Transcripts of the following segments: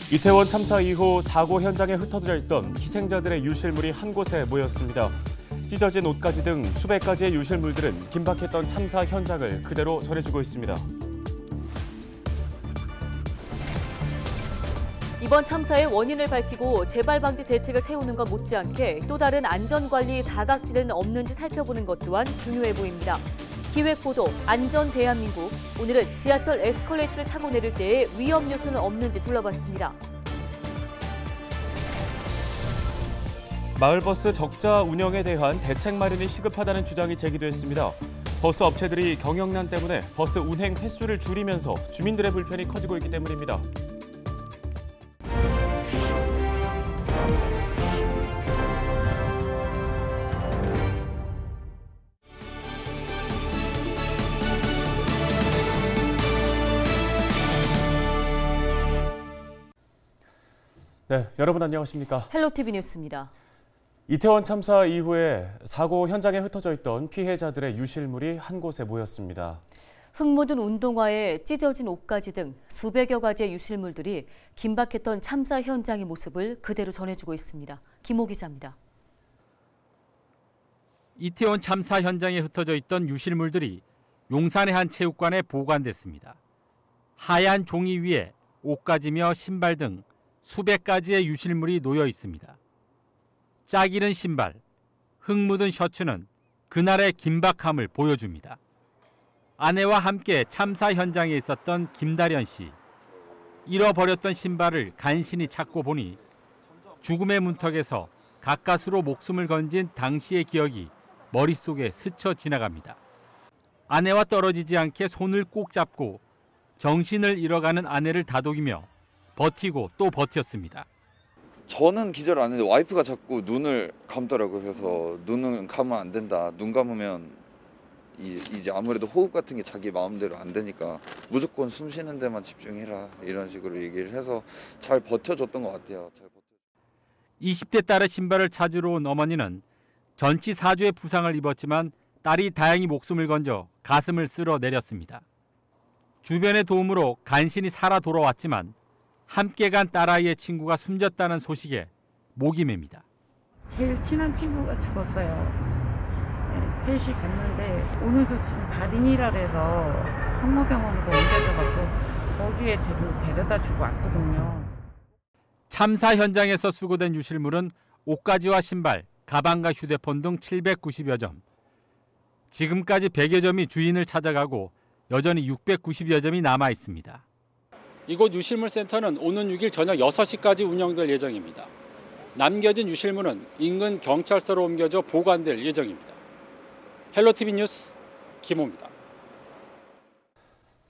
이태원 참사 이후 사고 현장에 흩어져 있던 희생자들의 유실물이 한 곳에 모였습니다. 찢어진 옷가지 등 수백 가지의 유실물들은 긴박했던 참사 현장을 그대로 전해주고 있습니다. 이번 참사의 원인을 밝히고 재발 방지 대책을 세우는 것 못지않게 또 다른 안전관리 사각지대는 없는지 살펴보는 것 또한 중요해 보입니다. 기획보도 안전 대한민국. 오늘은 지하철 에스컬레이터를 타고 내릴 때의 위험 요소는 없는지 둘러봤습니다. 마을버스 적자 운영에 대한 대책 마련이 시급하다는 주장이 제기됐습니다. 버스 업체들이 경영난 때문에 버스 운행 횟수를 줄이면서 주민들의 불편이 커지고 있기 때문입니다. 네, 여러분 안녕하십니까? 헬로티비 뉴스입니다. 이태원 참사 이후에 사고 현장에 흩어져 있던 피해자들의 유실물이 한 곳에 모였습니다. 흙 묻은 운동화에 찢어진 옷가지 등 수백여 가지의 유실물들이 긴박했던 참사 현장의 모습을 그대로 전해주고 있습니다. 김호 기자입니다. 이태원 참사 현장에 흩어져 있던 유실물들이 용산의 한 체육관에 보관됐습니다. 하얀 종이 위에 옷가지며 신발 등 수백 가지의 유실물이 놓여 있습니다. 짝 잃은 신발, 흙 묻은 셔츠는 그날의 긴박함을 보여줍니다. 아내와 함께 참사 현장에 있었던 김다련 씨. 잃어버렸던 신발을 간신히 찾고 보니 죽음의 문턱에서 가까스로 목숨을 건진 당시의 기억이 머릿속에 스쳐 지나갑니다. 아내와 떨어지지 않게 손을 꼭 잡고 정신을 잃어가는 아내를 다독이며 버티고 또 버텼습니다. 저는 기절 안 했는데 와이프가 자꾸 눈을 감더라고요. 그래서 눈은 감으면 안 된다. 눈 감으면 이제 아무래도 호흡 같은 게 자기 마음대로 안 되니까 무조건 숨 쉬는 데만 집중해라. 이런 식으로 얘기를 해서 잘 버텨줬던 것 같아요. 20대 딸의 신발을 찾으러 온 어머니는 전치 4주의 부상을 입었지만 딸이 다행히 목숨을 건져 가슴을 쓸어 내렸습니다. 주변의 도움으로 간신히 살아 돌아왔지만 함께 간 딸아이의 친구가 숨졌다는 소식에 목이 맵니다. 제일 친한 친구가 죽었어요. 네, 셋이 갔는데 오늘도 지금 발인이라 해서 성모병원으로 옮겨져갖고 거기에 데려다 주고 왔거든요. 참사 현장에서 수거된 유실물은 옷가지와 신발, 가방과 휴대폰 등 790여 점. 지금까지 100여 점이 주인을 찾아가고 여전히 690여 점이 남아 있습니다. 이곳 유실물센터는 오는 6일 저녁 6시까지 운영될 예정입니다. 남겨진 유실물은 인근 경찰서로 옮겨져 보관될 예정입니다. 헬로티비 뉴스 김호입니다.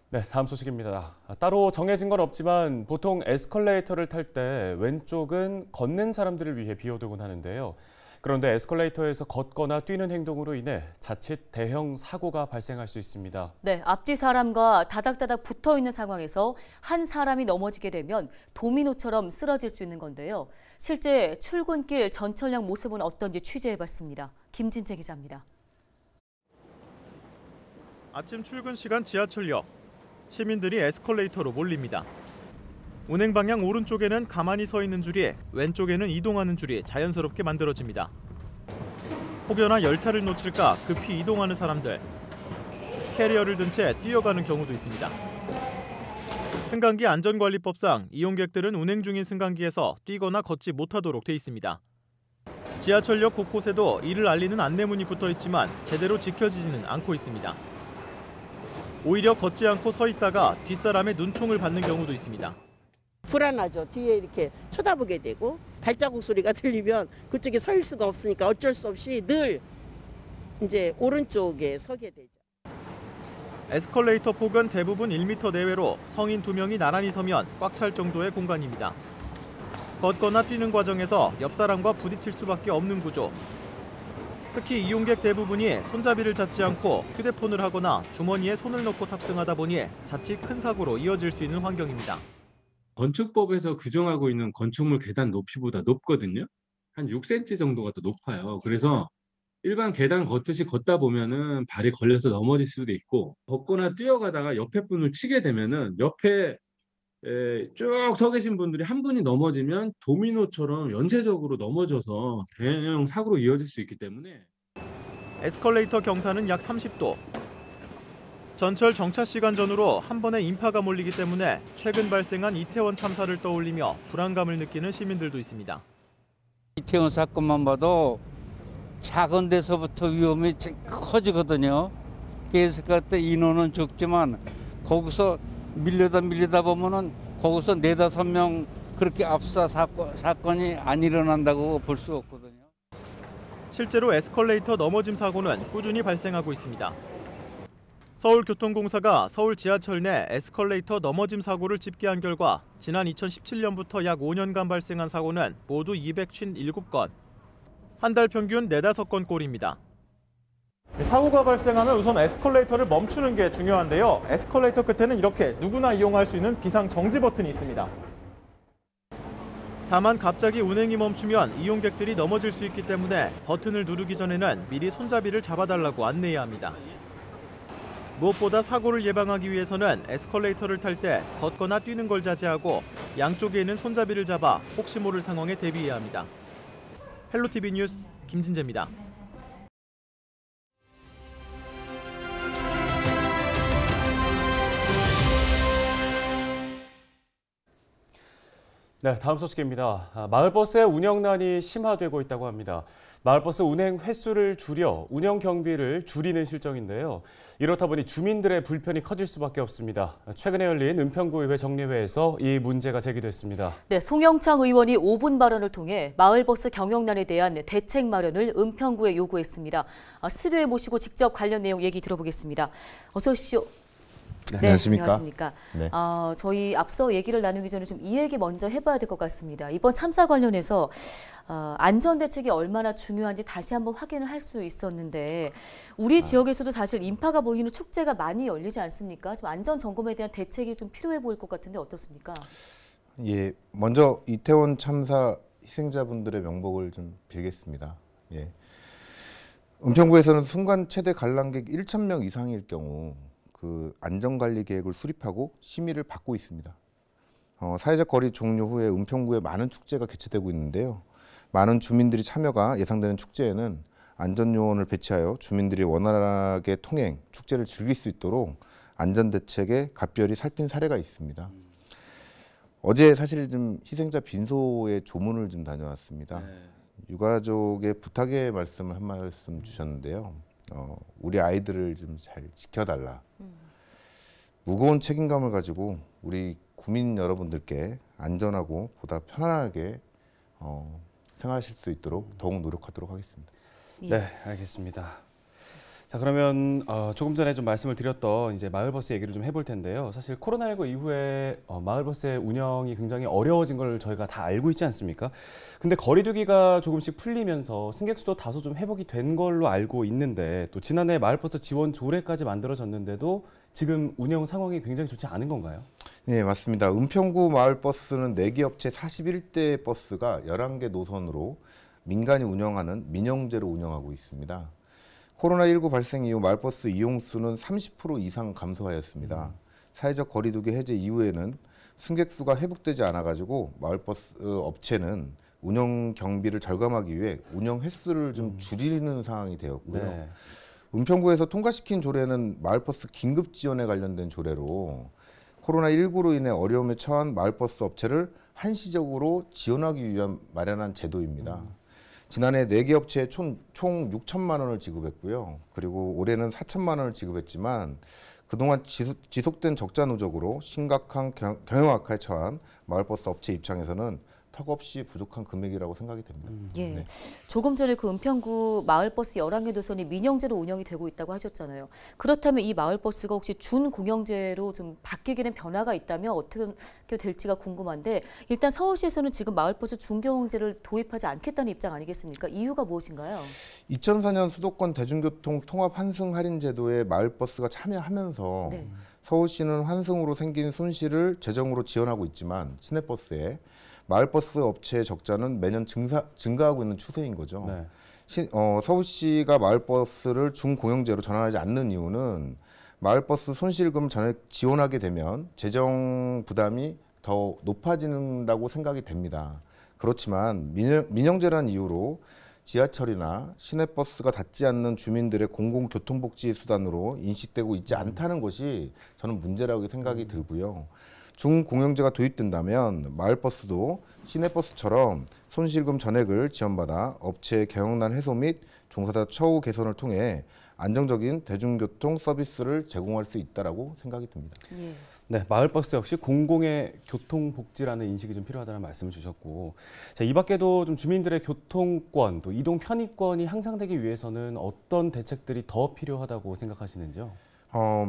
네, 다음 소식입니다. 따로 정해진 건 없지만 보통 에스컬레이터를 탈 때 왼쪽은 걷는 사람들을 위해 비워두곤 하는데요. 그런데 에스컬레이터에서 걷거나 뛰는 행동으로 인해 자칫 대형 사고가 발생할 수 있습니다. 네, 앞뒤 사람과 다닥다닥 붙어 있는 상황에서 한 사람이 넘어지게 되면 도미노처럼 쓰러질 수 있는 건데요. 실제 출근길 전철역 모습은 어떤지 취재해봤습니다. 김진재 기자입니다. 아침 출근 시간 지하철역. 시민들이 에스컬레이터로 몰립니다. 운행 방향 오른쪽에는 가만히 서 있는 줄이, 왼쪽에는 이동하는 줄이 자연스럽게 만들어집니다. 혹여나 열차를 놓칠까 급히 이동하는 사람들. 캐리어를 든 채 뛰어가는 경우도 있습니다. 승강기 안전관리법상 이용객들은 운행 중인 승강기에서 뛰거나 걷지 못하도록 돼 있습니다. 지하철역 곳곳에도 이를 알리는 안내문이 붙어 있지만 제대로 지켜지지는 않고 있습니다. 오히려 걷지 않고 서 있다가 뒷사람의 눈총을 받는 경우도 있습니다. 불안하죠. 뒤에 이렇게 쳐다보게 되고 발자국 소리가 들리면 그쪽에 설 수가 없으니까 어쩔 수 없이 늘 이제 오른쪽에 서게 되죠. 에스컬레이터 폭은 대부분 1m 내외로 성인 2명이 나란히 서면 꽉 찰 정도의 공간입니다. 걷거나 뛰는 과정에서 옆 사람과 부딪힐 수밖에 없는 구조. 특히 이용객 대부분이 손잡이를 잡지 않고 휴대폰을 하거나 주머니에 손을 넣고 탑승하다 보니 자칫 큰 사고로 이어질 수 있는 환경입니다. 건축법에서 규정하고 있는 건축물 계단 높이보다 높거든요. 한 6cm 정도가 더 높아요. 그래서 일반 계단 걷듯이 걷다 보면은 발이 걸려서 넘어질 수도 있고, 걷거나 뛰어가다가 옆에 분을 치게 되면은 옆에 쭉 서 계신 분들이 한 분이 넘어지면 도미노처럼 연쇄적으로 넘어져서 대형 사고로 이어질 수 있기 때문에 에스컬레이터 경사는 약 30도. 전철 정차 시간 전후로 한 번에 인파가 몰리기 때문에 최근 발생한 이태원 참사를 떠올리며 불안감을 느끼는 시민들도 있습니다. 이태원 사건만 봐도 작은 데서부터 위험이 커지거든요. 그래서 그때 인원은 적지만 거기서 밀려다 보면은 거기서 4-5명 그렇게 압사 사건이 안 일어난다고 볼 수 없거든요. 실제로 에스컬레이터 넘어짐 사고는 꾸준히 발생하고 있습니다. 서울교통공사가 서울 지하철 내 에스컬레이터 넘어짐 사고를 집계한 결과 지난 2017년부터 약 5년간 발생한 사고는 모두 257건. 한 달 평균 4-5건 꼴입니다. 사고가 발생하면 우선 에스컬레이터를 멈추는 게 중요한데요. 에스컬레이터 끝에는 이렇게 누구나 이용할 수 있는 비상 정지 버튼이 있습니다. 다만 갑자기 운행이 멈추면 이용객들이 넘어질 수 있기 때문에 버튼을 누르기 전에는 미리 손잡이를 잡아달라고 안내해야 합니다. 무엇보다 사고를 예방하기 위해서는 에스컬레이터를 탈 때 걷거나 뛰는 걸 자제하고 양쪽에 있는 손잡이를 잡아 혹시 모를 상황에 대비해야 합니다. 헬로티비 뉴스 김진재입니다. 네, 다음 소식입니다. 마을버스의 운영난이 심화되고 있다고 합니다. 마을버스 운행 횟수를 줄여 운영 경비를 줄이는 실정인데요. 이렇다 보니 주민들의 불편이 커질 수밖에 없습니다. 최근에 열린 은평구의회 정례회에서 이 문제가 제기됐습니다. 네, 송영창 의원이 5분 발언을 통해 마을버스 경영난에 대한 대책 마련을 은평구에 요구했습니다. 스튜디오에 모시고 직접 관련 내용 얘기 들어보겠습니다. 어서 오십시오. 네, 안녕하십니까? 네. 저희 앞서 얘기를 나누기 전에 좀 이 얘기 먼저 해봐야 될 것 같습니다. 이번 참사 관련해서 안전 대책이 얼마나 중요한지 다시 한번 확인을 할 수 있었는데 우리 지역에서도 사실 인파가 모이는 축제가 많이 열리지 않습니까? 좀 안전 점검에 대한 대책이 좀 필요해 보일 것 같은데 어떻습니까? 예, 먼저 이태원 참사 희생자분들의 명복을 좀 빌겠습니다. 예. 은평구에서는 순간 최대 관람객 1,000명 이상일 경우 그 안전관리 계획을 수립하고 심의를 받고 있습니다. 사회적 거리 종료 후에 은평구에 많은 축제가 개최되고 있는데요. 많은 주민들이 참여가 예상되는 축제에는 안전요원을 배치하여 주민들이 원활하게 통행, 축제를 즐길 수 있도록 안전대책에 각별히 살핀 사례가 있습니다. 어제 사실 좀 희생자 빈소에 조문을 좀 다녀왔습니다. 유가족의 부탁의 말씀을 한 말씀 주셨는데요. 우리 아이들을 좀 잘 지켜달라. 무거운 책임감을 가지고 우리 구민 여러분들께 안전하고 보다 편안하게 생활하실 수 있도록 더욱 노력하도록 하겠습니다. 네, 알겠습니다. 자, 그러면 조금 전에 좀 말씀을 드렸던 이제 마을버스 얘기를 좀 해볼 텐데요. 사실 코로나19 이후에 마을버스의 운영이 굉장히 어려워진 걸 저희가 다 알고 있지 않습니까? 근데 거리두기가 조금씩 풀리면서 승객 수도 다소 좀 회복이 된 걸로 알고 있는데 또 지난해 마을버스 지원 조례까지 만들어졌는데도 지금 운영 상황이 굉장히 좋지 않은 건가요? 네, 맞습니다. 은평구 마을버스는 4개 업체 41대 버스가 11개 노선으로 민간이 운영하는 민영제로 운영하고 있습니다. 코로나19 발생 이후 마을버스 이용수는 30% 이상 감소하였습니다. 사회적 거리두기 해제 이후에는 승객 수가 회복되지 않아가지고 마을버스 업체는 운영 경비를 절감하기 위해 운영 횟수를 좀 줄이는 상황이 되었고요. 네. 은평구에서 통과시킨 조례는 마을버스 긴급 지원에 관련된 조례로 코로나19로 인해 어려움에 처한 마을버스 업체를 한시적으로 지원하기 위한 마련한 제도입니다. 지난해 4개 업체에 총 6천만 원을 지급했고요. 그리고 올해는 4천만 원을 지급했지만 그동안 지속된 적자 누적으로 심각한 경영 악화에 처한 마을버스 업체 입장에서는 턱없이 부족한 금액이라고 생각이 됩니다. 예, 네. 조금 전에 그 은평구 마을버스 11개 노선이 민영제로 운영이 되고 있다고 하셨잖아요. 그렇다면 이 마을버스가 혹시 준공영제로 좀 바뀌게 된 변화가 있다면 어떻게 될지가 궁금한데 일단 서울시에서는 지금 마을버스 준공영제를 도입하지 않겠다는 입장 아니겠습니까? 이유가 무엇인가요? 2004년 수도권 대중교통 통합 환승 할인 제도에 마을버스가 참여하면서 네. 서울시는 환승으로 생긴 손실을 재정으로 지원하고 있지만 시내버스에 마을버스 업체의 적자는 매년 증가하고 있는 추세인 거죠. 네. 서울시가 마을버스를 준공영제로 전환하지 않는 이유는 마을버스 손실금 전액 지원하게 되면 재정 부담이 더 높아진다고 생각이 됩니다. 그렇지만 민영제라는 이유로 지하철이나 시내버스가 닿지 않는 주민들의 공공교통복지 수단으로 인식되고 있지 않다는 것이 저는 문제라고 생각이 들고요. 중공영제가 도입된다면 마을버스도 시내버스처럼 손실금 전액을 지원받아 업체의 경영난 해소 및 종사자 처우 개선을 통해 안정적인 대중교통 서비스를 제공할 수 있다라고 생각이 듭니다. 예. 네, 마을버스 역시 공공의 교통복지라는 인식이 좀 필요하다는 말씀을 주셨고, 자, 이 밖에도 좀 주민들의 교통권, 또 이동 편의권이 향상되기 위해서는 어떤 대책들이 더 필요하다고 생각하시는지요?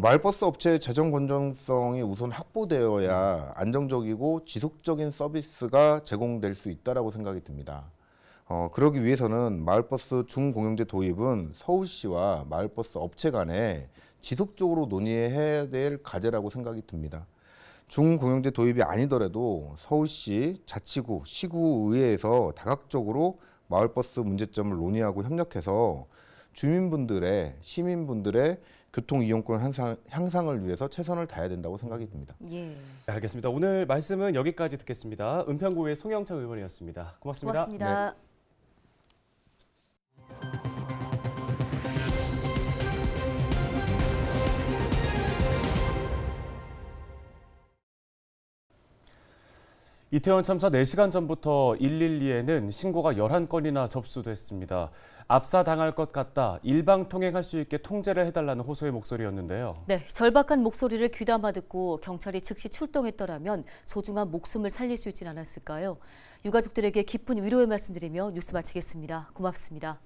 마을버스 업체의 재정 건전성이 우선 확보되어야 안정적이고 지속적인 서비스가 제공될 수 있다라고 생각이 듭니다. 그러기 위해서는 마을버스 중공영제 도입은 서울시와 마을버스 업체 간에 지속적으로 논의해야 될 과제라고 생각이 듭니다. 중공영제 도입이 아니더라도 서울시, 자치구, 시구의회에서 다각적으로 마을버스 문제점을 논의하고 협력해서 주민분들의, 시민분들의 교통 이용권 향상을 위해서 최선을 다해야 된다고 생각이 듭니다. 예. 네, 알겠습니다. 오늘 말씀은 여기까지 듣겠습니다. 은평구의 송영창 의원이었습니다. 고맙습니다. 고맙습니다. 네. 이태원 참사 4시간 전부터 112에는 신고가 11건이나 접수됐습니다. 압사당할 것 같다, 일방통행할 수 있게 통제를 해달라는 호소의 목소리였는데요. 네, 절박한 목소리를 귀담아 듣고 경찰이 즉시 출동했더라면 소중한 목숨을 살릴 수 있진 않았을까요? 유가족들에게 깊은 위로의 말씀드리며 뉴스 마치겠습니다. 고맙습니다.